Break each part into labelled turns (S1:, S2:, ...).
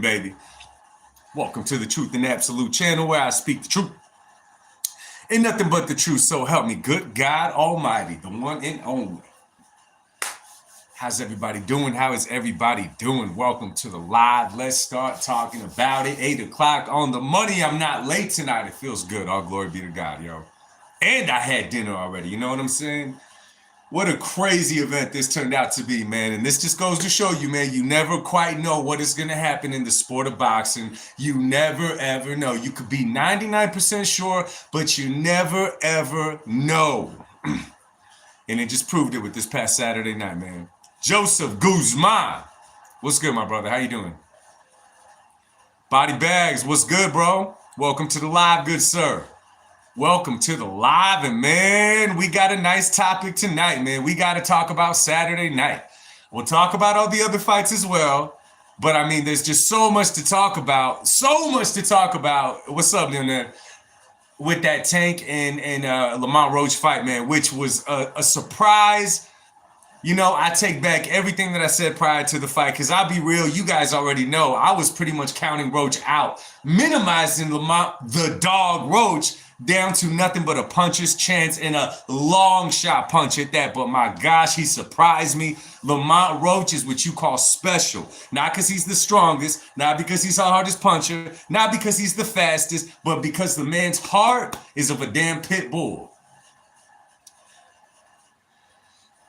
S1: Baby. Welcome to the Truth and Absolute channel where I speak the truth and nothing but the truth. So help me, good God Almighty, the one and only. How's everybody doing? How is everybody doing? Welcome to the live. Let's start talking about it. 8 o'clock on the money. I'm not late tonight. It feels good. All glory be to God, yo. And I had dinner already. You know what I'm saying? What a crazy event this turned out to be, man. And this just goes to show you, man, you never quite know what is going to happen in the sport of boxing. You never, ever know. You could be 99% sure, but you never, ever know. And it just proved it with this past Saturday night, man. Joseph Guzman. What's good, my brother? How you doing? Body Bags. What's good, bro? Welcome to the live, good sir. Welcome to the live, and man, we got a nice topic tonight, man. We got to talk about Saturday night. We'll talk about all the other fights as well, but I mean, there's just so much to talk about. What's up, Leonard? With that Tank and Lamont Roach fight, man, which was a surprise. You know, I take back everything that I said prior to the fight, because I'll be real, you guys already know, I was pretty much counting Roach out, minimizing Lamont, the dog Roach, down to nothing but a puncher's chance and a long shot punch at that. But my gosh, he surprised me. Lamont Roach is what you call special. Not because he's the strongest, not because he's the hardest puncher, not because he's the fastest, but because the man's heart is of a damn pit bull.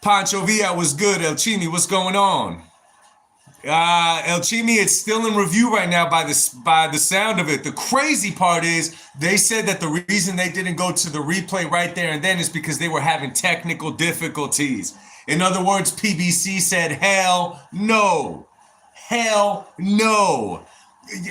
S1: Pancho Villa was good. El Chimi, what's going on? El Chimi, it's still in review right now by the sound of it. The crazy part is they said that the reason they didn't go to the replay right there and then is because they were having technical difficulties. In other words, PBC said, hell no. Hell no.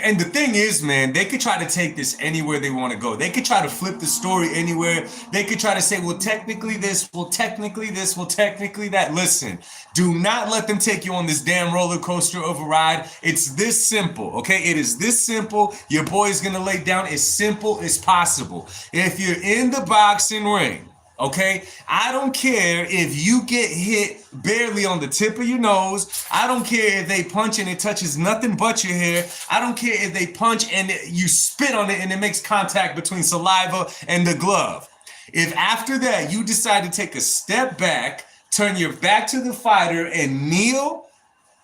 S1: And the thing is, man, they could try to take this anywhere they want to go. They could try to flip the story anywhere. They could try to say, well, technically this, well, technically this, well, technically that. Listen, do not let them take you on this damn roller coaster of a ride. It's this simple, okay? It is this simple. Your boy is going to lay down as simple as possible. If you're in the boxing ring, okay, I don't care if you get hit barely on the tip of your nose. I don't care if they punch and it touches nothing but your hair. I don't care if they punch and you spit on it and it makes contact between saliva and the glove. If after that you decide to take a step back, turn your back to the fighter and kneel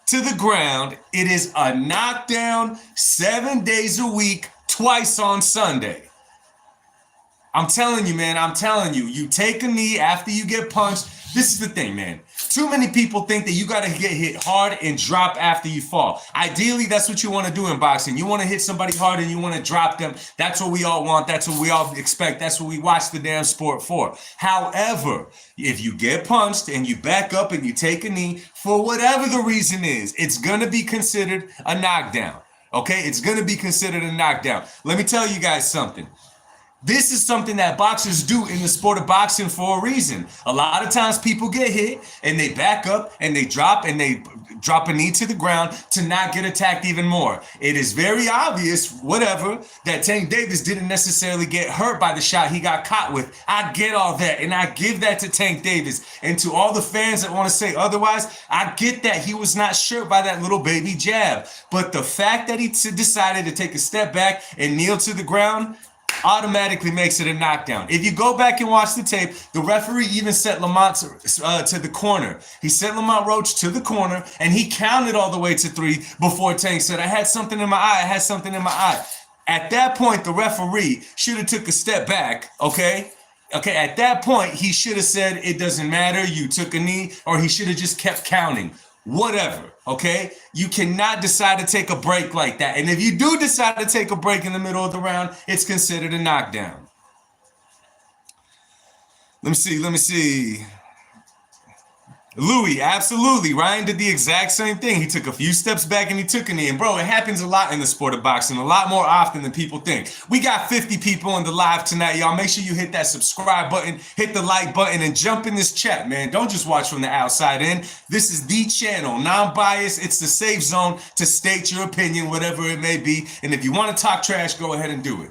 S1: to the ground, it is a knockdown 7 days a week, twice on Sunday. I'm telling you, man, you take a knee after you get punched. This is the thing, man. Too many people think that you got to get hit hard and drop after you fall. Ideally, that's what you want to do in boxing. You want to hit somebody hard and you want to drop them. That's what we all want. That's what we all expect. That's what we watch the damn sport for. However, if you get punched and you back up and you take a knee, for whatever the reason is, it's going to be considered a knockdown. Okay? It's going to be considered a knockdown. Let me tell you guys something. This is something that boxers do in the sport of boxing for a reason. A lot of times people get hit and they back up and they drop a knee to the ground to not get attacked even more. It is very obvious, that Tank Davis didn't necessarily get hurt by the shot he got caught with. I get all that, and I give that to Tank Davis. And to all the fans that want to say otherwise, I get that he was not hurt by that little baby jab. But the fact that he decided to take a step back and kneel to the ground automatically makes it a knockdown. If you go back and watch the tape, the referee even set Lamont to the corner. He sent Lamont Roach to the corner, and he counted all the way to 3 before Tank said, I had something in my eye. At that point, the referee should have took a step back, okay? Okay, at that point, he should have said, it doesn't matter, you took a knee, or he should have just kept counting. Whatever, okay? You cannot decide to take a break like that. And if you do decide to take a break in the middle of the round, it's considered a knockdown. Let me see. Louis, absolutely. Ryan did the exact same thing. He took a few steps back and he took a knee. And bro, it happens a lot in the sport of boxing, a lot more often than people think. We got 50 people in the live tonight, y'all. Make sure you hit that subscribe button, hit the like button, and jump in this chat, man. Don't just watch from the outside in. This is the channel, non-biased. It's the safe zone to state your opinion, whatever it may be. And if you want to talk trash, go ahead and do it.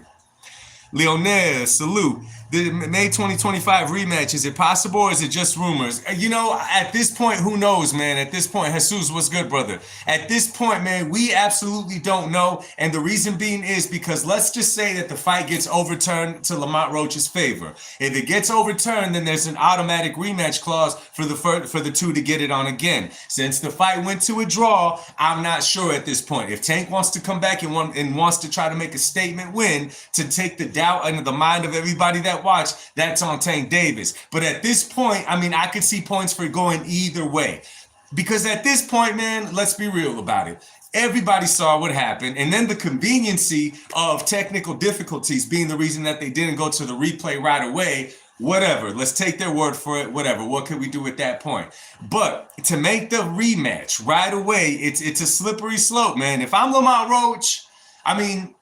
S1: Leonel, salute. The May 2025 rematch, is it possible or is it just rumors? You know, at this point, who knows, man? At this point, Jesus, what's good, brother? At this point, man, we absolutely don't know. And the reason being is because let's just say that the fight gets overturned to Lamont Roach's favor. If it gets overturned, then there's an automatic rematch clause for the two to get it on again. Since the fight went to a draw, I'm not sure at this point. If Tank wants to come back and wants to try to make a statement win to take the doubt into the mind of everybody that watch, that's on Tank Davis. But at this point, I mean, I could see points for going either way. Because at this point, man, let's be real about it. Everybody saw what happened. And then the conveniency of technical difficulties being the reason that they didn't go to the replay right away. Whatever. Let's take their word for it. Whatever. What could we do at that point? But to make the rematch right away, it's a slippery slope, man. If I'm Lamont Roach, I mean,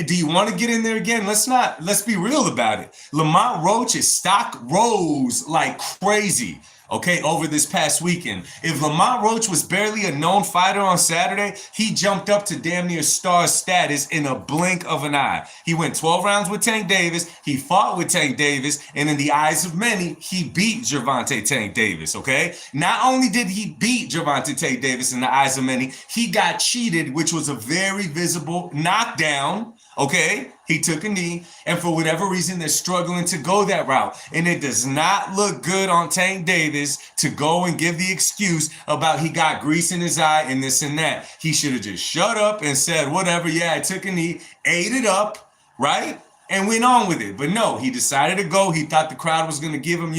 S1: do you want to get in there again? Let's be real about it. Lamont Roach's stock rose like crazy, okay, over this past weekend. If Lamont Roach was barely a known fighter on Saturday, he jumped up to damn near star status in a blink of an eye. He went 12 rounds with Tank Davis. He fought with Tank Davis. And in the eyes of many, he beat Gervonta Tank Davis, okay? Not only did he beat Gervonta Tank Davis in the eyes of many, he got cheated, which was a very visible knockdown. Okay, he took a knee, and for whatever reason, they're struggling to go that route. And it does not look good on Tank Davis to go and give the excuse about he got grease in his eye and this and that. He should have just shut up and said, whatever, yeah, I took a knee, ate it up, right? And went on with it. But no, he decided to go. He thought the crowd was going to give him,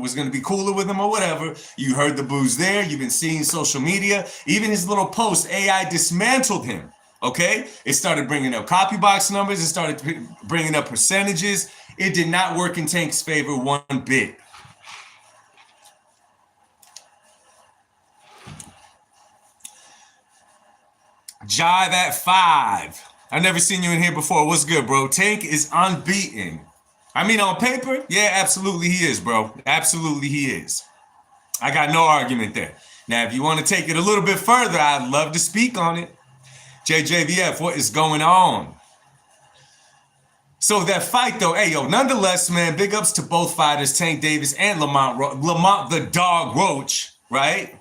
S1: was going to be cooler with him or whatever. You heard the boos there. You've been seeing social media. Even his little post, AI dismantled him. Okay, it started bringing up copy box numbers. It started bringing up percentages. It did not work in Tank's favor one bit. Jive at 5. I've never seen you in here before. What's good, bro? Tank is unbeaten. I mean, on paper, yeah, absolutely he is, bro. Absolutely he is. I got no argument there. Now, if you want to take it a little bit further, I'd love to speak on it. JJVF, what is going on? So that fight, though, hey, yo, nonetheless, man, big ups to both fighters, Tank Davis and Lamont the dog Roach, right?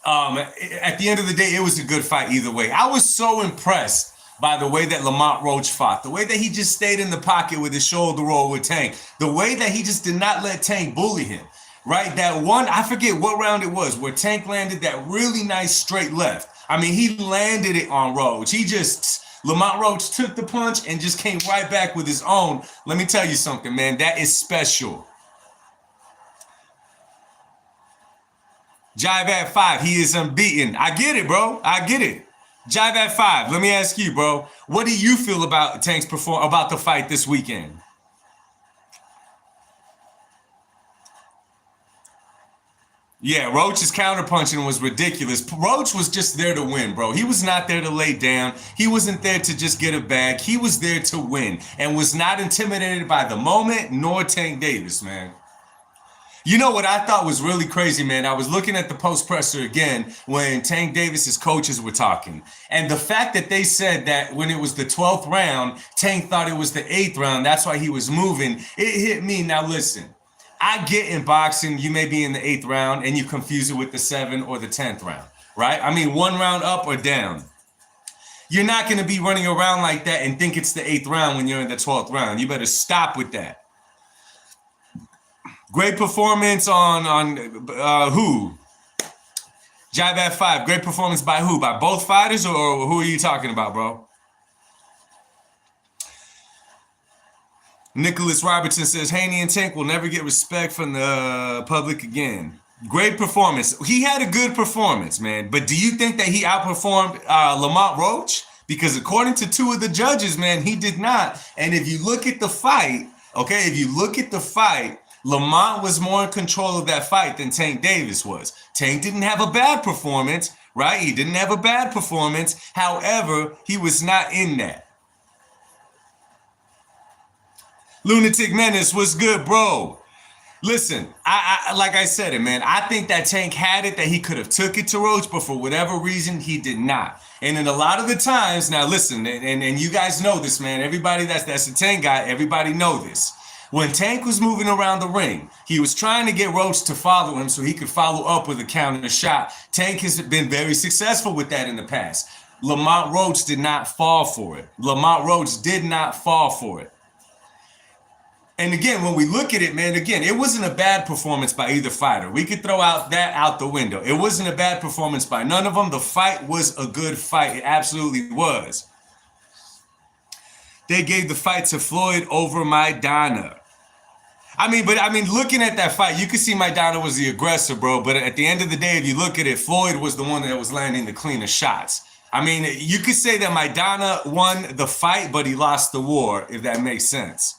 S1: At the end of the day, it was a good fight either way. I was so impressed by the way that Lamont Roach fought, the way that he just stayed in the pocket with his shoulder roll with Tank, the way that he just did not let Tank bully him, right? That one, I forget what round it was, where Tank landed that really nice straight left. I mean, he landed it on Roach. Lamont Roach took the punch and just came right back with his own. Let me tell you something, man. That is special. Jive at 5. He is unbeaten. I get it, bro. I get it. Jive at 5. Let me ask you, bro. What do you feel about Tank's about the fight this weekend? Yeah, Roach's counterpunching was ridiculous. Roach was just there to win, bro. He was not there to lay down. He wasn't there to just get a bag. He was there to win and was not intimidated by the moment nor Tank Davis, man. You know what I thought was really crazy, man? I was looking at the post-presser again when Tank Davis's coaches were talking. And the fact that they said that when it was the 12th round, Tank thought it was the 8th round. That's why he was moving. It hit me. Now, listen. I get in boxing, you may be in the 8th round and you confuse it with the 7th or the 10th round, right? I mean, one round up or down. You're not going to be running around like that and think it's the 8th round when you're in the 12th round. You better stop with that. Great performance on who? Jive at 5. Great performance by who? By both fighters, or who are you talking about, bro? Nicholas Robertson says, Haney and Tank will never get respect from the public again. Great performance. He had a good performance, man. But do you think that he outperformed Lamont Roach? Because according to 2 of the judges, man, he did not. And if you look at the fight, okay, Lamont was more in control of that fight than Tank Davis was. Tank didn't have a bad performance, right? He didn't have a bad performance. However, he was not in that. Lunatic Menace, what's good, bro? Listen, I like I said it, man. I think that Tank had it, that he could have took it to Roach, but for whatever reason, he did not. And in a lot of the times, now listen, and you guys know this, man. Everybody that's a Tank guy, everybody know this. When Tank was moving around the ring, he was trying to get Roach to follow him so he could follow up with a counter shot. Tank has been very successful with that in the past. Lamont Roach did not fall for it. Lamont Roach did not fall for it. And again, when we look at it, man, again, it wasn't a bad performance by either fighter. We could throw that out the window. It wasn't a bad performance by none of them. The fight was a good fight. It absolutely was. They gave the fight to Floyd over Maidana. I mean, looking at that fight, you could see Maidana was the aggressor, bro. But at the end of the day, if you look at it, Floyd was the one that was landing the cleaner shots. I mean, you could say that Maidana won the fight, but he lost the war, if that makes sense.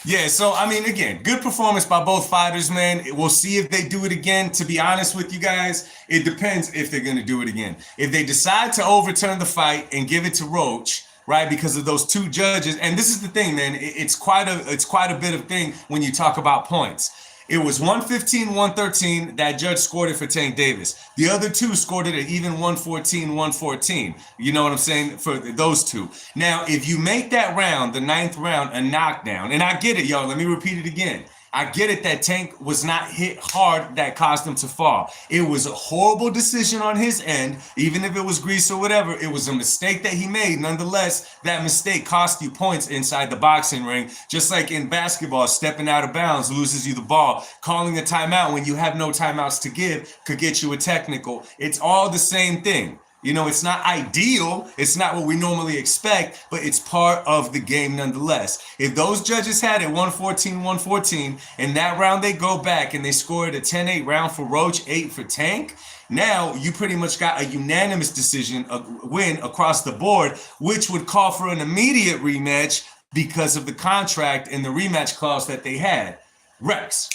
S1: Yeah, so, I mean, again, good performance by both fighters, man. We'll see if they do it again. To be honest with you guys, it depends if they're going to do it again. If they decide to overturn the fight and give it to Roach, right, because of those two judges, and this is the thing, man, it's quite a bit of thing when you talk about points. It was 115-113. That judge scored it for Tank Davis. The other two scored it at even 114-114. You know what I'm saying? For those two. Now, if you make that round, the ninth round, a knockdown, and I get it, y'all. Let me repeat it again. I get it that Tank was not hit hard that caused him to fall. It was a horrible decision on his end. Even if it was grease or whatever, it was a mistake that he made. Nonetheless, that mistake cost you points inside the boxing ring. Just like in basketball, stepping out of bounds loses you the ball. Calling a timeout when you have no timeouts to give could get you a technical. It's all the same thing. You know, it's not ideal. It's not what we normally expect, but it's part of the game nonetheless. If those judges had it 114-114, and that round they go back and they scored a 10-8 round for Roach, 8 for Tank, now you pretty much got a unanimous decision, a win across the board, which would call for an immediate rematch because of the contract and the rematch clause that they had. Rex,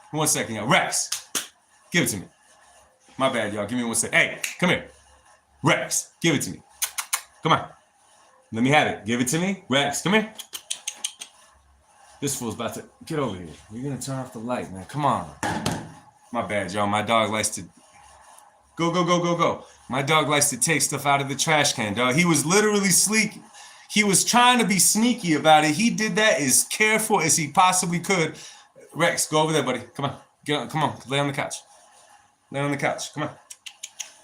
S1: 1 second, y'all. Rex, give it to me. My bad, y'all. Give me 1 second. Hey, come here. Rex, give it to me. Come on. Let me have it. Give it to me. Rex, come here. This fool's about to get over here. You're going to turn off the light, man. Come on. My bad, y'all. My dog likes to go. My dog likes to take stuff out of the trash can, dog. He was literally sleek. He was trying to be sneaky about it. He did that as careful as he possibly could. Rex, go over there, buddy. Come on. Get on. Come on. Lay on the couch. Lay on the couch. Come on.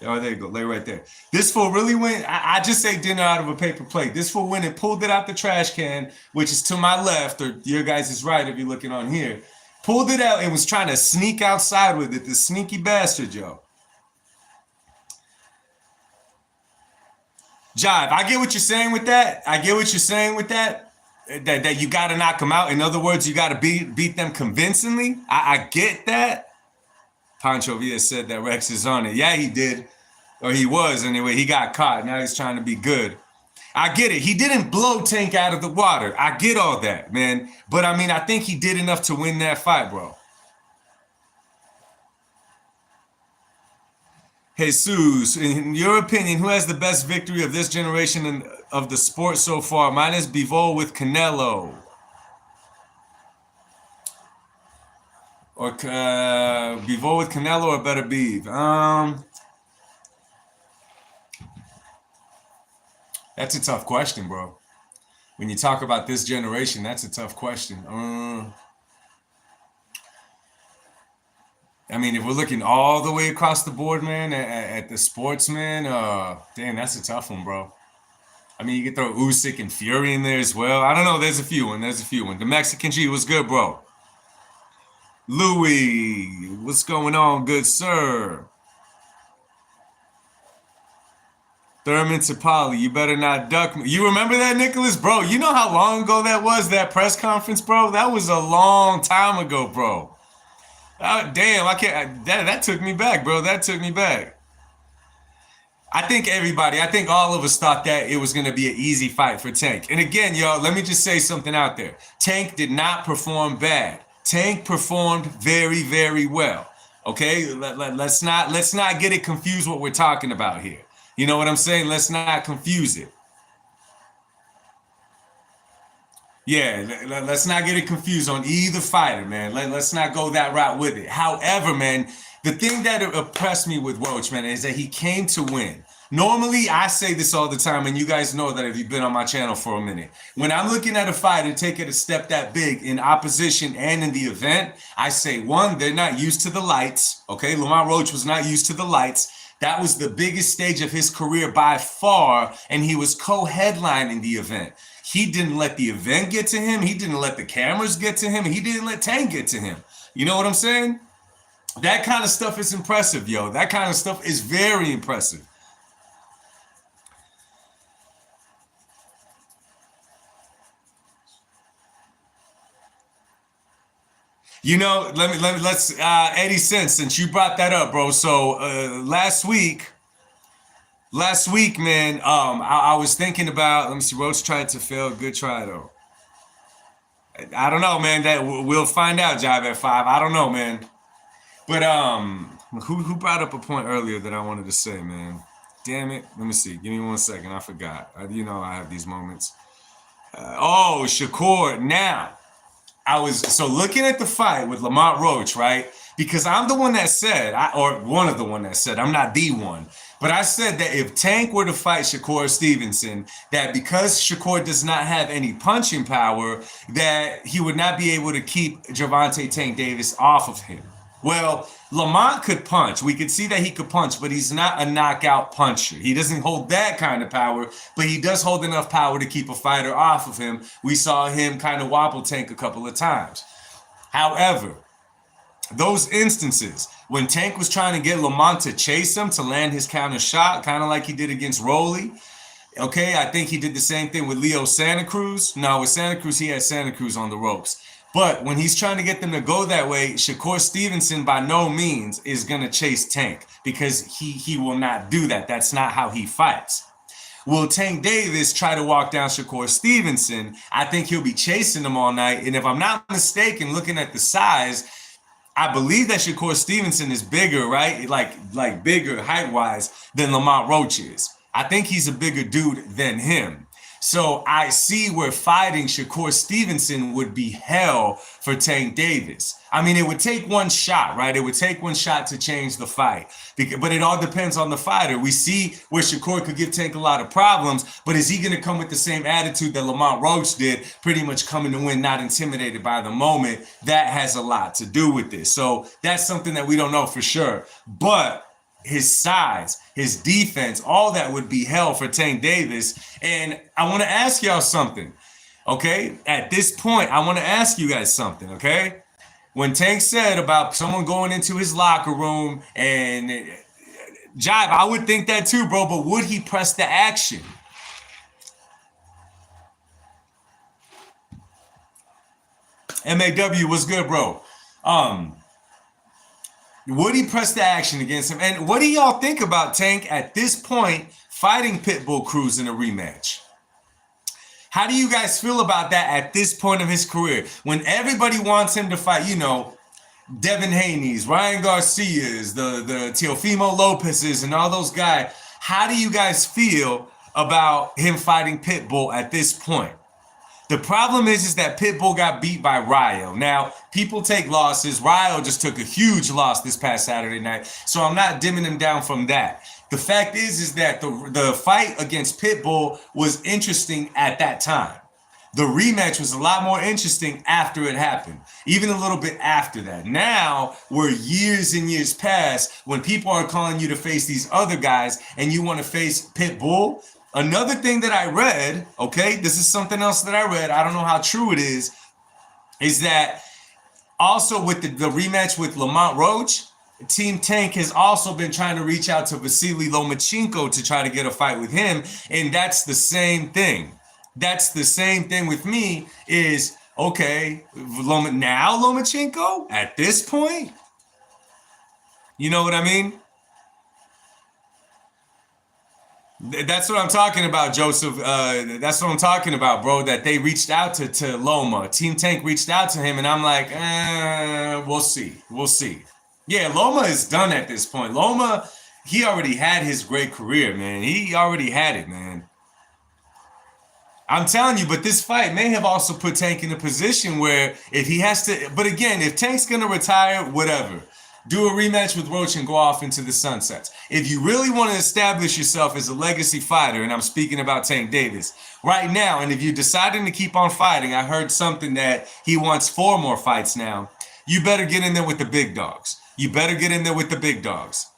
S1: Oh, there you go. Lay right there. This fool really went. I just say dinner out of a paper plate. This fool went and pulled it out the trash can, which is to my left, or your guys is right if you're looking on here. Pulled it out and was trying to sneak outside with it. The sneaky bastard, Joe. Jive, I get what you're saying with that. That you got to knock them out. In other words, you got to beat them convincingly. I get that. Pancho Villa said that Rex is on it. Yeah, he did. Or he was anyway. He got caught. Now he's trying to be good. I get it. He didn't blow Tank out of the water. I get all that, man. But I mean, I think he did enough to win that fight, bro. Jesus, in your opinion, who has the best victory of this generation of the sport so far? Mine is Bivol with Canelo. Or Bivol with Canelo or better Beef? That's a tough question, bro. When you talk about this generation, that's a tough question. I mean, if we're looking all the way across the board, man, at the sportsman, damn, that's a tough one, bro. I mean, you could throw Usyk and Fury in there as well. I don't know. There's a few one. The Mexican G was good, bro. Louis, what's going on, good sir? Thurman Tapali, you better not duck me. You remember that, Nicholas? Bro, you know how long ago that was, that press conference, bro? That was a long time ago, bro. Damn, I can't. That took me back, bro. That took me back. I think all of us thought that it was going to be an easy fight for Tank. And again, y'all, let me just say something out there. Tank did not perform bad. Tank performed very, very well. Okay, let's not get it confused what we're talking about here. You know what I'm saying? Let's not confuse it. Yeah, let's not get it confused on either fighter, man. Let's not go that route with it. However, man, the thing that impressed me with Roach, man, is that he came to win. Normally, I say this all the time, and you guys know that if you've been on my channel for a minute. When I'm looking at a fighter take it a step that big in opposition and in the event, I say, one, they're not used to the lights. Okay, Lamont Roach was not used to the lights. That was the biggest stage of his career by far, and he was co-headlining the event. He didn't let the event get to him. He didn't let the cameras get to him. He didn't let Tank get to him. You know what I'm saying? That kind of stuff is impressive, yo. That kind of stuff is very impressive. Let's Eddie Sense, since you brought that up, bro. So last week, man, I was thinking about. Let me see. Roach tried to fail. Good try though. I don't know, man. That we'll find out. Jive at 5. I don't know, man. But who brought up a point earlier that I wanted to say, man? Damn it. Let me see. Give me 1 second. I forgot. I have these moments. Oh, Shakur. Now, I was so looking at the fight with Lamont Roach, right? Because I'm the one that said, or one of the one that said, I'm not the one, but I said that if Tank were to fight Shakur Stevenson, that because Shakur does not have any punching power, that he would not be able to keep Gervonta Tank Davis off of him. Well, Lamont could punch. We could see that he could punch, but he's not a knockout puncher. He doesn't hold that kind of power, but he does hold enough power to keep a fighter off of him. We saw him kind of wobble Tank a couple of times. However, those instances when Tank was trying to get Lamont to chase him to land his counter shot, kind of like he did against Rolly. Okay, I think he did the same thing with Leo Santa Cruz. No, with Santa Cruz, he had Santa Cruz on the ropes. But when he's trying to get them to go that way, Shakur Stevenson by no means is going to chase Tank because he will not do that. That's not how he fights. Will Tank Davis try to walk down Shakur Stevenson? I think he'll be chasing him all night. And if I'm not mistaken, looking at the size, I believe that Shakur Stevenson is bigger, right? Like bigger height-wise than Lamont Roach is. I think he's a bigger dude than him. So I see where fighting Shakur Stevenson would be hell for Tank Davis. I mean, it would take one shot, right? It would take one shot to change the fight. But it all depends on the fighter. We see where Shakur could give Tank a lot of problems, but is he going to come with the same attitude that Lamont Roach did, pretty much coming to win, not intimidated by the moment? That has a lot to do with this. So that's something that we don't know for sure. But his size, his defense, all that would be hell for Tank Davis. And I want to ask y'all something, okay? At this point, I want to ask you guys something, okay? When Tank said about someone going into his locker room and Jive, I would think that too, bro, but would he press the action? MAW was good, bro. Would he press the action against him? And what do y'all think about Tank at this point fighting Pitbull Cruz in a rematch? How do you guys feel about that at this point of his career? When everybody wants him to fight, Devin Haney's, Ryan Garcia's, the Teofimo Lopez's, and all those guys. How do you guys feel about him fighting Pitbull at this point? The problem is that Pitbull got beat by Ryo. Now, people take losses. Ryo just took a huge loss this past Saturday night, so I'm not dimming him down from that. The fact is that the fight against Pitbull was interesting at that time. The rematch was a lot more interesting after it happened, even a little bit after that. Now, we're years and years past when people are calling you to face these other guys and you want to face Pitbull. Another thing that I read, okay, this is something else that I read, I don't know how true it is that also with the rematch with Lamont Roach, Team Tank has also been trying to reach out to Vasily Lomachenko to try to get a fight with him, and that's the same thing. That's the same thing with me is, okay, now Lomachenko at this point? You know what I mean? That's what I'm talking about, Joseph. That's what I'm talking about, bro. That they reached out to Loma. Team Tank reached out to him, and I'm like, we'll see. We'll see. Yeah, Loma is done at this point. Loma, he already had his great career, man. He already had it, man. I'm telling you, but this fight may have also put Tank in a position where if he has to, but again, if Tank's gonna retire, whatever. Do a rematch with Roach and go off into the sunsets. If you really want to establish yourself as a legacy fighter, and I'm speaking about Tank Davis right now, and if you're deciding to keep on fighting, I heard something that he wants 4 more fights now. You better get in there with the big dogs. You better get in there with the big dogs.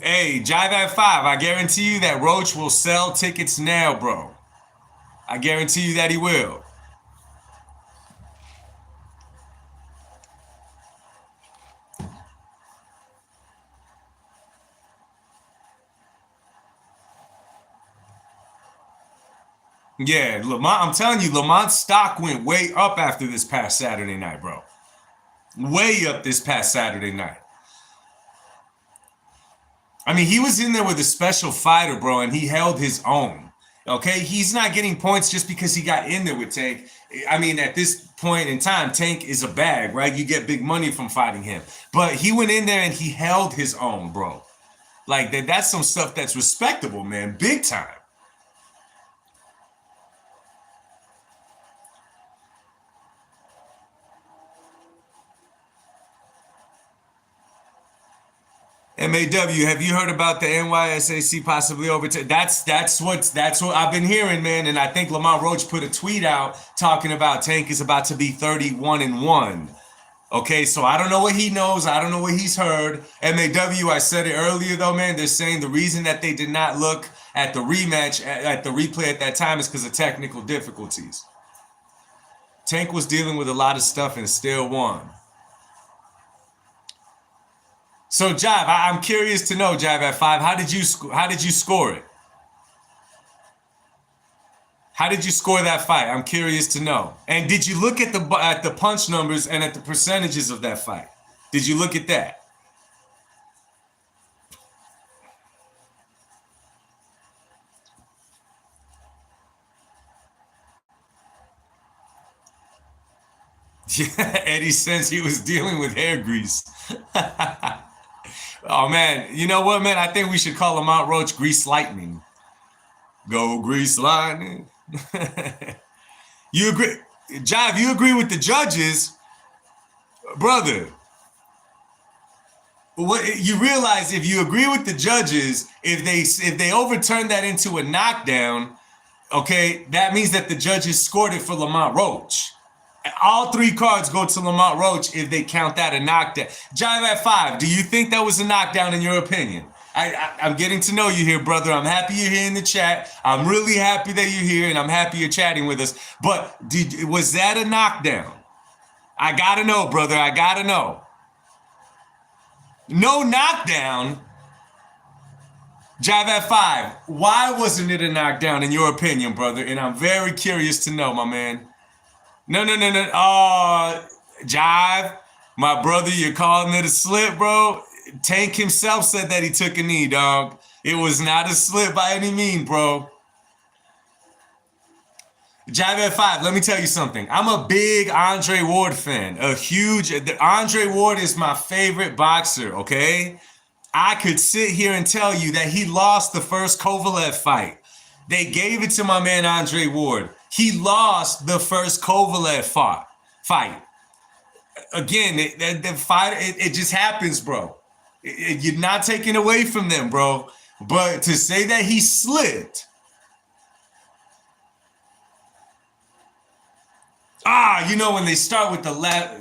S1: Hey, Jive at 5. I guarantee you that Roach will sell tickets now, bro. I guarantee you that he will. Yeah, Lamont, I'm telling you, Lamont's stock went way up after this past Saturday night, bro. Way up this past Saturday night. I mean, he was in there with a special fighter, bro, and he held his own. Okay, he's not getting points just because he got in there with Tank. I mean, at this point in time, Tank is a bag, right? You get big money from fighting him. But he went in there and he held his own, bro. Like that's some stuff that's respectable, man. Big time. MAW, have you heard about the NYSAC possibly overtaking? That's what I've been hearing, man. And I think Lamont Roach put a tweet out talking about Tank is about to be 31-1. Okay, so I don't know what he knows. I don't know what he's heard. MAW, I said it earlier though, man. They're saying the reason that they did not look at the rematch, at the replay at that time is because of technical difficulties. Tank was dealing with a lot of stuff and still won. So Jive, I'm curious to know, Jive at 5, how did you score it? How did you score that fight? I'm curious to know. And did you look at the punch numbers and at the percentages of that fight? Did you look at that? Yeah, Eddie says he was dealing with hair grease. Oh man, you know what, man? I think we should call him out Roach Grease Lightning. Go Grease Lightning. You agree, Jive? You agree with the judges, brother? What you realize if you agree with the judges, if they overturn that into a knockdown, okay, that means that the judges scored it for Lamont Roach. All 3 cards go to Lamont Roach if they count that a knockdown. Jive at 5, do you think that was a knockdown in your opinion? I'm getting to know you here, brother. I'm happy you're here in the chat. I'm really happy that you're here, and I'm happy you're chatting with us. But was that a knockdown? I gotta know, brother. I gotta know. No knockdown. Jive at 5, why wasn't it a knockdown in your opinion, brother? And I'm very curious to know, my man. No. Jive, my brother, you're calling it a slip, bro. Tank himself said that he took a knee, dog. It was not a slip by any means, bro. Jive at 5, let me tell you something. I'm a big Andre Ward fan. Andre Ward is my favorite boxer, okay? I could sit here and tell you that he lost the first Kovalev fight. They gave it to my man Andre Ward. He lost the first Kovalev fight. Again, the fight, it just happens, bro. You're not taking away from them, bro. But to say that he slipped. You know, when they start with the left.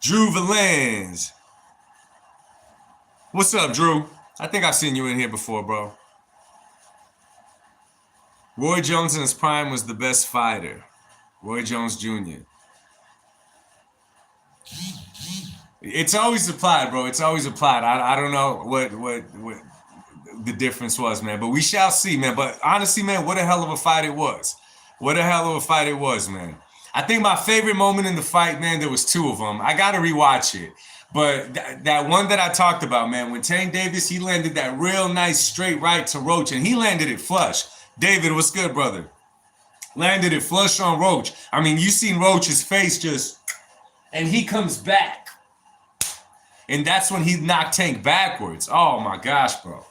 S1: Drew Valens. What's up, Drew? I think I've seen you in here before, bro. Roy Jones in his prime was the best fighter. Roy Jones Jr. It's always applied, bro. It's always applied. I don't know what the difference was, man. But we shall see, man. But honestly, man, what a hell of a fight it was. What a hell of a fight it was, man. I think my favorite moment in the fight, man, there was 2 of them. I got to rewatch it. But that one that I talked about, man, when Tank Davis, he landed that real nice straight right to Roach, and he landed it flush. David, what's good, brother? Landed it flush on Roach. I mean, you seen Roach's face just, and he comes back. And that's when he knocked Tank backwards. Oh my gosh, bro.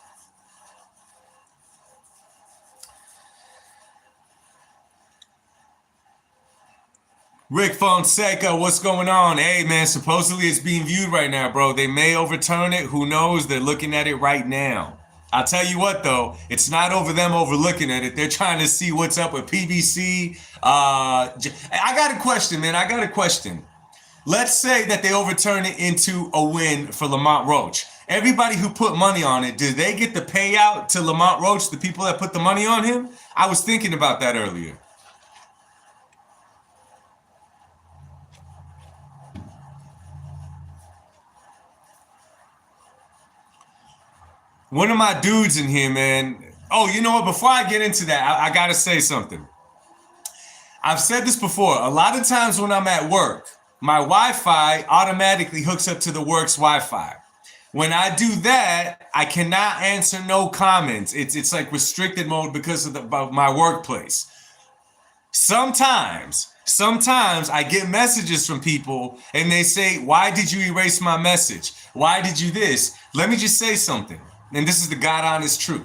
S1: Rick Fonseca, what's going on? Hey, man, supposedly it's being viewed right now, bro. They may overturn it. Who knows? They're looking at it right now. I'll tell you what, though. It's not over them overlooking at it. They're trying to see what's up with PBC. I got a question, man. I got a question. Let's say that they overturn it into a win for Lamont Roach. Everybody who put money on it, do they get the payout to Lamont Roach, the people that put the money on him? I was thinking about that earlier. One of my dudes in here, man. Oh, you know what? Before I get into that, I got to say something. I've said this before. A lot of times when I'm at work, my Wi-Fi automatically hooks up to the work's Wi-Fi. When I do that, I cannot answer no comments. It's like restricted mode because of my workplace. Sometimes I get messages from people and they say, why did you erase my message? Why did you this? Let me just say something. And this is the God honest truth.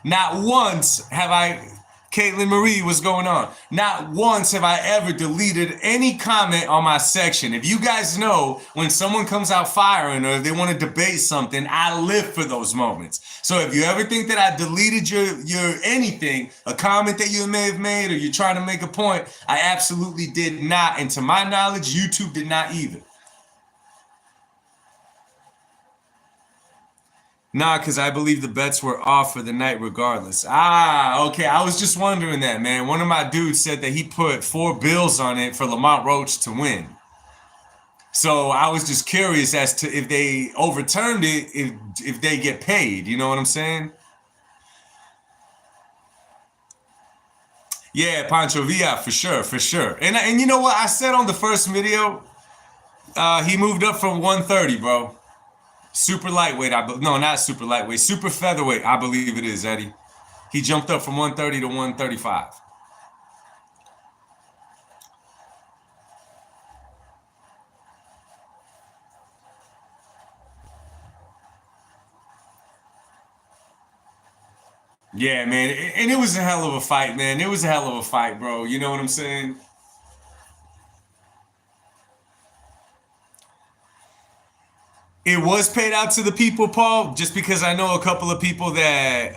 S1: Not once have I, Caitlin Marie, what's going on? Not once have I ever deleted any comment on my section. If you guys know, when someone comes out firing or they want to debate something, I live for those moments. So if you ever think that I deleted your anything, a comment that you may have made, or you're trying to make a point, I absolutely did not. And to my knowledge, YouTube did not either. Nah, because I believe the bets were off for the night regardless. Ah, okay. I was just wondering that, man. One of my dudes said that he put 4 bills on it for Lamont Roach to win. So I was just curious as to if they overturned it, if they get paid. You know what I'm saying? Yeah, Pancho Villa, for sure, for sure. And you know what? I said on the first video, he moved up from 130, bro. Super lightweight, no, not super lightweight, super featherweight, I believe it is, Eddie. He jumped up from 130 to 135. Yeah, man, and it was a hell of a fight, man. It was a hell of a fight, bro. You know what I'm saying? It was paid out to the people, Paul, just because I know a couple of people that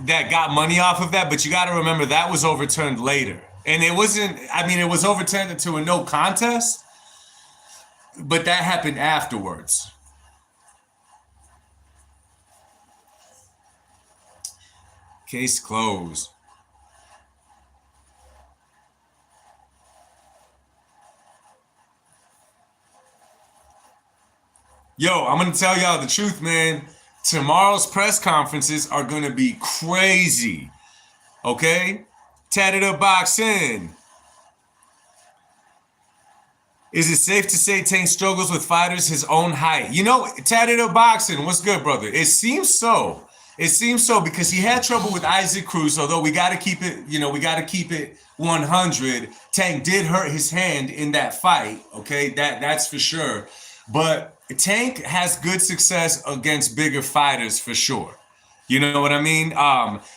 S1: got money off of that. But you got to remember that was overturned later, and it wasn't. I mean, it was overturned into a no contest, but that happened afterwards. Case closed. Yo, I'm going to tell y'all the truth, man. Tomorrow's press conferences are going to be crazy. Okay? Tatted up boxing. Is it safe to say Tank struggles with fighters his own height? You know, Tatted up boxing, what's good, brother? It seems so. It seems so because he had trouble with Isaac Cruz, although we got to keep it, we got to keep it 100. Tank did hurt his hand in that fight, okay? That's for sure. But Tank has good success against bigger fighters for sure. You know what I mean?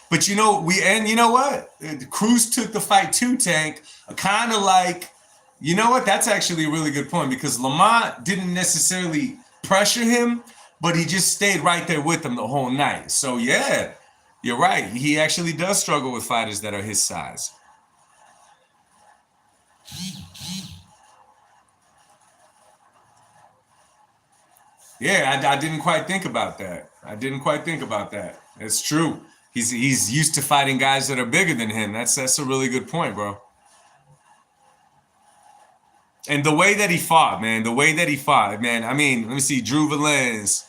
S1: But you know what? Cruz took the fight to Tank, kind of like, you know what? That's actually a really good point because Lamont didn't necessarily pressure him, but he just stayed right there with him the whole night. So yeah, you're right. He actually does struggle with fighters that are his size. Yeah, I didn't quite think about that. I didn't quite think about that. It's true. He's used to fighting guys that are bigger than him. That's a really good point, bro. And the way that he fought, man, I mean, let me see, Drew Valens.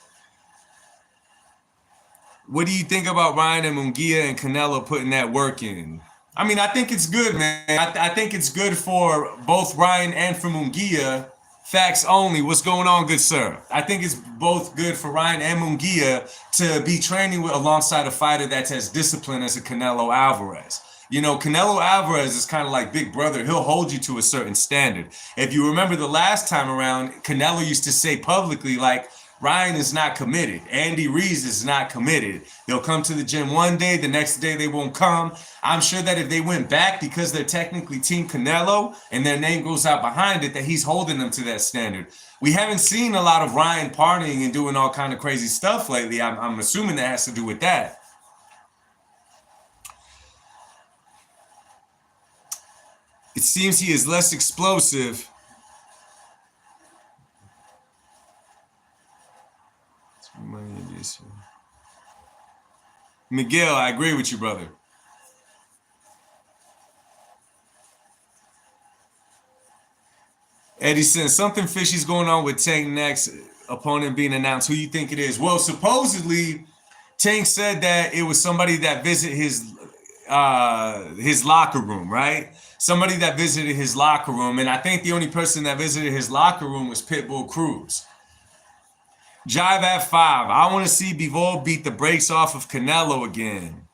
S1: What do you think about Ryan and Munguia and Canelo putting that work in? I mean, I think it's good, man. I think it's good for both Ryan and for Munguia. Facts only. What's going on, good sir? I think it's both good for Ryan and Munguia to be training alongside a fighter that's as disciplined as a Canelo Alvarez. You know, Canelo Alvarez is kind of like Big Brother. He'll hold you to a certain standard. If you remember the last time around, Canelo used to say publicly, like, Ryan is not committed. Andy Rees is not committed. They'll come to the gym one day, the next day they won't come. I'm sure that if they went back because they're technically Team Canelo and their name goes out behind it, that he's holding them to that standard. We haven't seen a lot of Ryan partying and doing all kind of crazy stuff lately. I'm assuming that has to do with that. It seems he is less explosive. Miguel, I agree with you, brother. Eddie says something fishy's going on with Tank next opponent being announced. Who you think it is? Well, supposedly Tank said that it was somebody that visited his locker room, right? Somebody that visited his locker room, and I think the only person that visited his locker room was Pitbull Cruz. Jive at 5. I want to see Bivol beat the brakes off of Canelo again.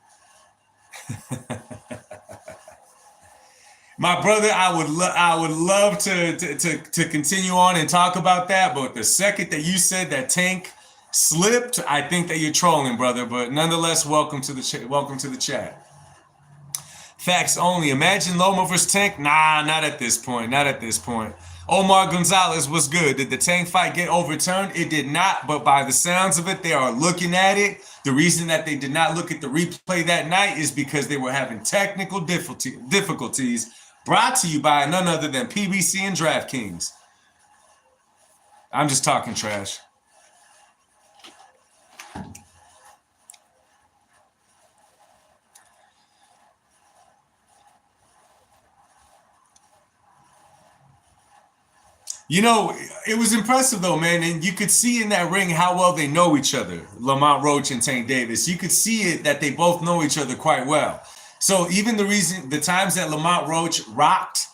S1: My brother, I would love to continue on and talk about that, but the second that you said that Tank slipped, I think that you're trolling, brother. But nonetheless, welcome to the chat. Facts only. Imagine Loma versus Tank. Nah, not at this point. Not at this point. Omar Gonzalez was good. Did the Tank fight get overturned? It did not, but by the sounds of it, they are looking at it. The reason that they did not look at the replay that night is because they were having technical difficulties, brought to you by none other than PBC and DraftKings. I'm just talking trash. You know, it was impressive though, man, and you could see in that ring how well they know each other, Lamont Roach and Tank Davis. You could see it that they both know each other quite well. So even the times that Lamont Roach rocked,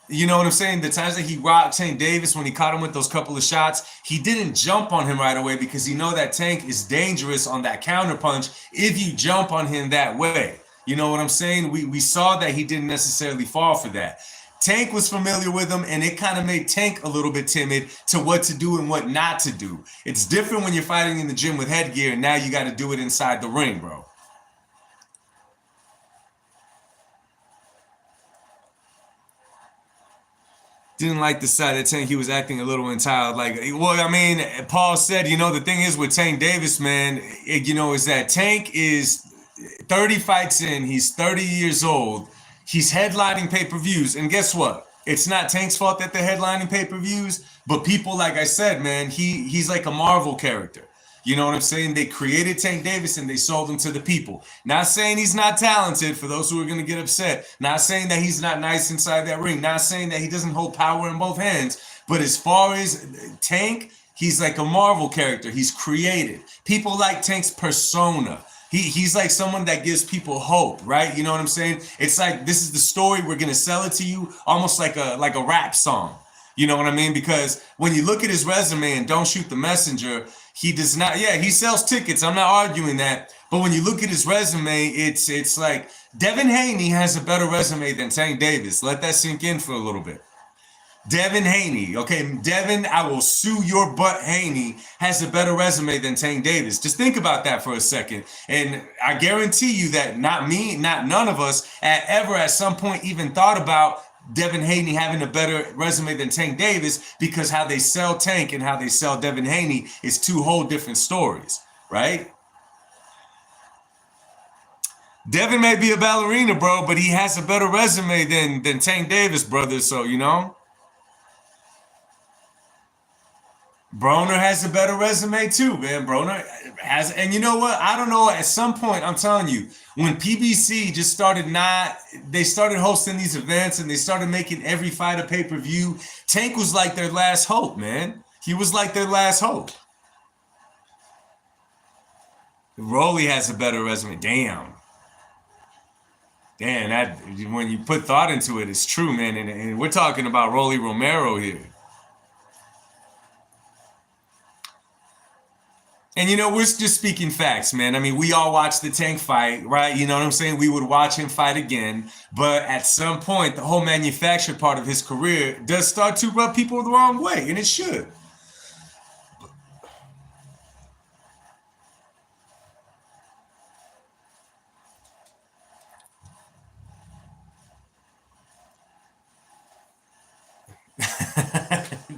S1: you know what I'm saying? The times that he rocked Tank Davis when he caught him with those couple of shots, he didn't jump on him right away because he know that Tank is dangerous on that counter punch if you jump on him that way. You know what I'm saying? We saw that he didn't necessarily fall for that. Tank was familiar with him, and it kind of made Tank a little bit timid to what to do and what not to do. It's different when you're fighting in the gym with headgear, and now you got to do it inside the ring, bro. Didn't like the side of Tank. He was acting a little entitled. Like, well, I mean, Paul said, you know, the thing is with Tank Davis, man, is that Tank is 30 fights in. He's 30 years old. He's headlining pay-per-views. And guess what? It's not Tank's fault that they're headlining pay-per-views, but people, like I said, man, he's like a Marvel character. You know what I'm saying? They created Tank Davis and they sold him to the people. Not saying he's not talented for those who are going to get upset. Not saying that he's not nice inside that ring. Not saying that he doesn't hold power in both hands. But as far as Tank, he's like a Marvel character. He's created. People like Tank's persona. He's like someone that gives people hope, right? You know what I'm saying? It's like, this is the story. We're going to sell it to you almost like a rap song. You know what I mean? Because when you look at his resume and Don't Shoot the Messenger, he does not, yeah, he sells tickets. I'm not arguing that. But when you look at his resume, it's like Devin Haney has a better resume than Tank Davis. Let that sink in for a little bit. Devin Haney, okay, Devin, I will sue your butt Haney has a better resume than Tank Davis. Just think about that for a second. And I guarantee you that not me, not none of us ever at some point even thought about Devin Haney having a better resume than Tank Davis, because how they sell Tank and how they sell Devin Haney is two whole different stories, right? Devin may be a ballerina, bro, but he has a better resume than Tank Davis, brother. So, you know. Broner has a better resume too, man. Broner has, and you know what? I don't know. At some point, I'm telling you, when PBC just they started hosting these events and they started making every fight a pay-per-view. Tank was like their last hope, man. He was like their last hope. Rolly has a better resume. Damn, that when you put thought into it, it's true, man. And we're talking about Rolly Romero here. And we're just speaking facts, man. I mean, we all watched the Tank fight, right? You know what I'm saying? We would watch him fight again. But at some point, the whole manufactured part of his career does start to rub people the wrong way, and it should.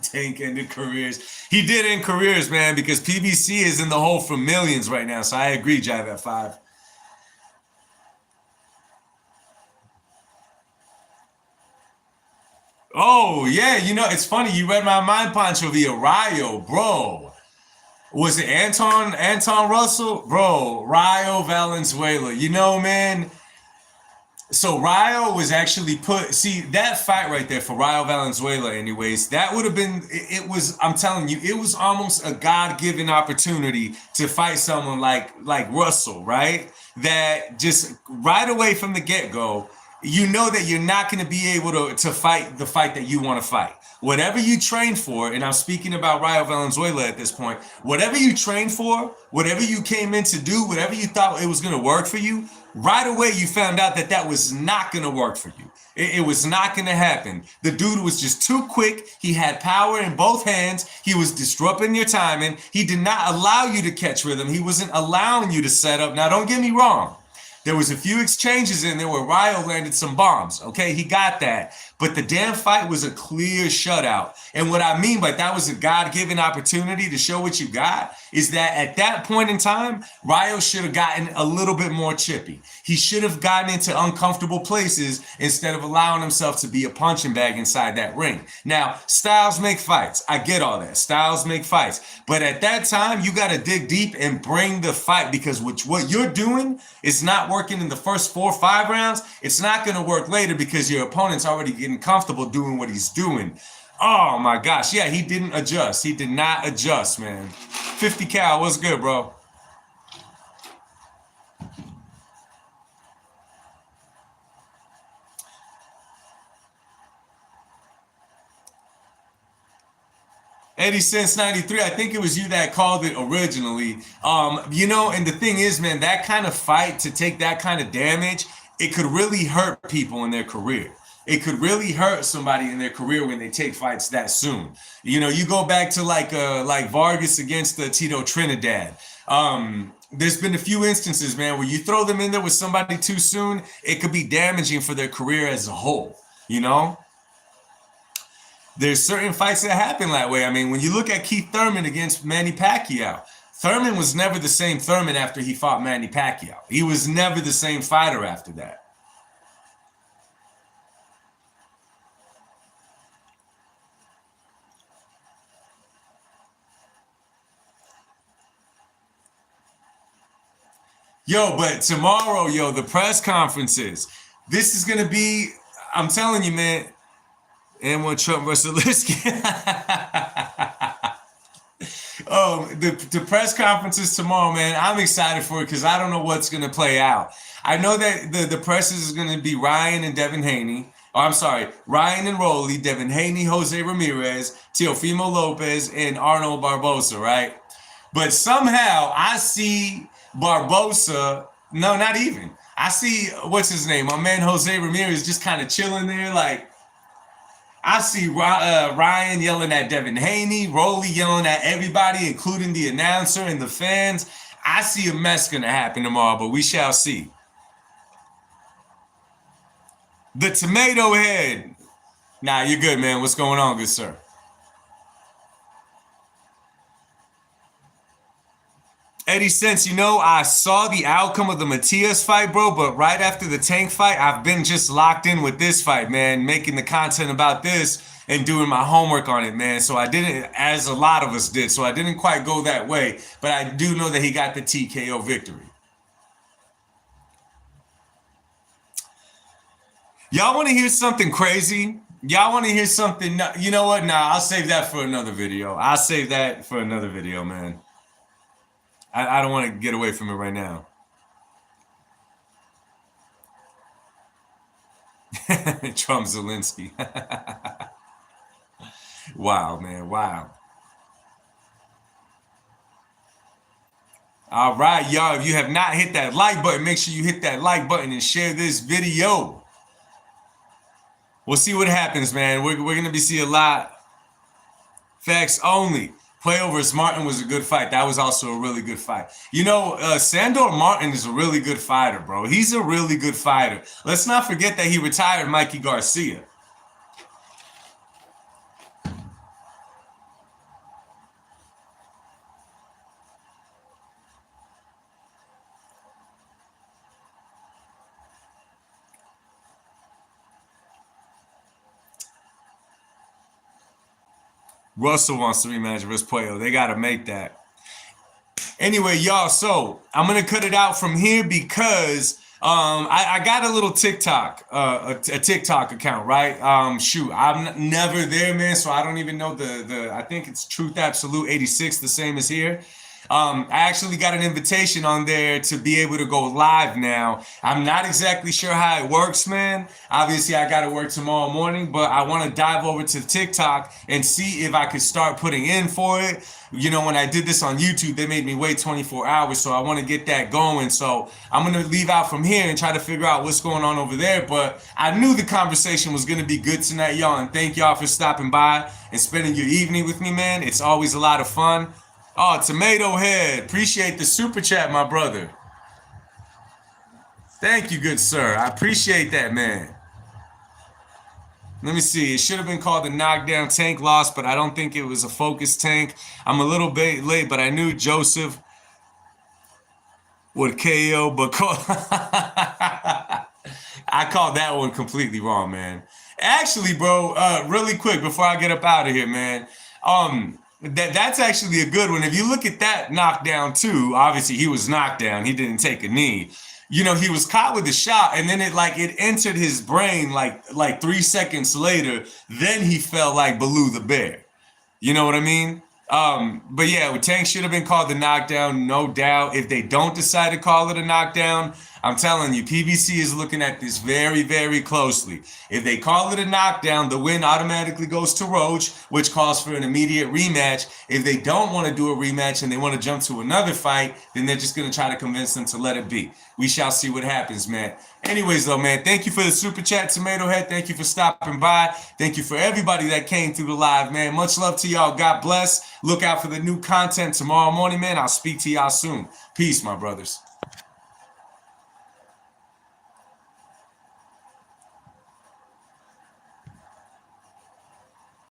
S1: Tank ended careers. He did end careers, man, because PBC is in the hole for millions right now. So I agree, Jive at 5. Oh, yeah, it's funny. You read my mind, Pancho via Rayo, bro. Was it Anton Russell? Bro, Rayo Valenzuela. Man, so Rayo was actually see, that fight right there for Rayo Valenzuela, anyways, that would have been, it was, I'm telling you, it was almost a God-given opportunity to fight someone like Russell, right? That just right away from the get-go, you know that you're not going to be able to fight the fight that you want to fight. Whatever you train for, and I'm speaking about Rayo Valenzuela at this point, whatever you trained for, whatever you came in to do, whatever you thought it was going to work for you, right away you found out that that was not going to work for you. It was not going to happen. The dude was just too quick. He had power in both hands. He was disrupting your timing. He did not allow you to catch rhythm. He wasn't allowing you to set up. Now, don't get me wrong. There was a few exchanges in there where Ryo landed some bombs. Okay, he got that. But the damn fight was a clear shutout. And what I mean by that was a God-given opportunity to show what you got is that at that point in time, Ryo should have gotten a little bit more chippy. He should have gotten into uncomfortable places instead of allowing himself to be a punching bag inside that ring. Now, styles make fights. I get all that. Styles make fights. But at that time, you got to dig deep and bring the fight because what you're doing is not working in the first 4 or 5 rounds. It's not going to work later because your opponent's already getting comfortable doing what he's doing. Oh my gosh. Yeah, he didn't adjust. He did not adjust, man. 50 Cal, what's good, bro? Eddie since 93, I think it was you that called it originally. And the thing is, man, that kind of fight to take that kind of damage, it could really hurt people in their career. It could really hurt somebody in their career when they take fights that soon. You go back to like Vargas against Tito Trinidad. There's been a few instances, man, where you throw them in there with somebody too soon, it could be damaging for their career as a whole, you know? There's certain fights that happen that way. I mean, when you look at Keith Thurman against Manny Pacquiao, Thurman was never the same Thurman after he fought Manny Pacquiao. He was never the same fighter after that. Yo, but tomorrow, the press conferences, this is going to be, I'm telling you, man, and when Trump versus Linsky. Oh, the press conferences tomorrow, man. I'm excited for it because I don't know what's going to play out. I know that the press is going to be Ryan and Devin Haney. Oh, I'm sorry, Ryan and Rolly, Devin Haney, Jose Ramirez, Teofimo Lopez, and Arnold Barbosa, right? But somehow I see Barbosa. No, not even. I see what's his name, my man Jose Ramirez, just kind of chilling there, like I see Ryan yelling at Devin Haney, Rolly yelling at everybody, including the announcer and the fans. I see a mess going to happen tomorrow, but we shall see. The tomato head. Nah, you're good, man. What's going on, good sir? Eddie, since I saw the outcome of the Matias fight, bro, but right after the Tank fight, I've been just locked in with this fight, man, making the content about this and doing my homework on it, man. So I didn't, as a lot of us did, so I didn't quite go that way, but I do know that he got the TKO victory. Y'all want to hear something crazy? Y'all want to hear something? You know what? Nah, I'll save that for another video. I'll save that for another video, man. I don't want to get away from it right now. Trump Zelensky. Wow, man. Wow. All right, y'all. If you have not hit that like button, make sure you hit that like button and share this video. We'll see what happens, man. We're going to be seeing a lot. Facts only. Playo versus Martin was a good fight. That was also a really good fight. You know, Sandor Martin is a really good fighter, bro. He's a really good fighter. Let's not forget that he retired Mikey Garcia. Russell wants to rematch versus Puello. They got to make that. Anyway, y'all, so I'm going to cut it out from here because I got a little TikTok, a TikTok account, right? Shoot, I'm never there, man, so I don't even know I think it's Truth Absolute 86, the same as here. I actually got an invitation on there to be able to go live now. I'm not exactly sure how it works, man. Obviously, I got to work tomorrow morning, but I want to dive over to TikTok and see if I could start putting in for it. You know, when I did this on YouTube, they made me wait 24 hours, so I want to get that going. So I'm going to leave out from here and try to figure out what's going on over there. But I knew the conversation was going to be good tonight, y'all, and thank y'all for stopping by and spending your evening with me, man. It's always a lot of fun. Oh, Tomato Head. Appreciate the super chat, my brother. Thank you, good sir. I appreciate that, man. Let me see. It should have been called the knockdown tank loss, but I don't think it was a focus tank. I'm a little bit late, but I knew Joseph would KO, but I called that one completely wrong, man. Actually, bro, really quick before I get up out of here, man. That's actually a good one. If you look at that knockdown too, obviously he was knocked down. He didn't take a knee. You know, he was caught with a shot, and then it entered his brain like 3 seconds later. Then he felt like Baloo the Bear. You know what I mean? But yeah, Tank should have been called the knockdown, no doubt. If they don't decide to call it a knockdown, I'm telling you, PBC is looking at this very, very closely. If they call it a knockdown, the win automatically goes to Roach, which calls for an immediate rematch. If they don't want to do a rematch and they want to jump to another fight, then they're just going to try to convince them to let it be. We shall see what happens, man. Anyways, though, man, thank you for the super chat, Tomato Head. Thank you for stopping by. Thank you for everybody that came through the live, man. Much love to y'all. God bless. Look out for the new content tomorrow morning, man. I'll speak to y'all soon. Peace, my brothers.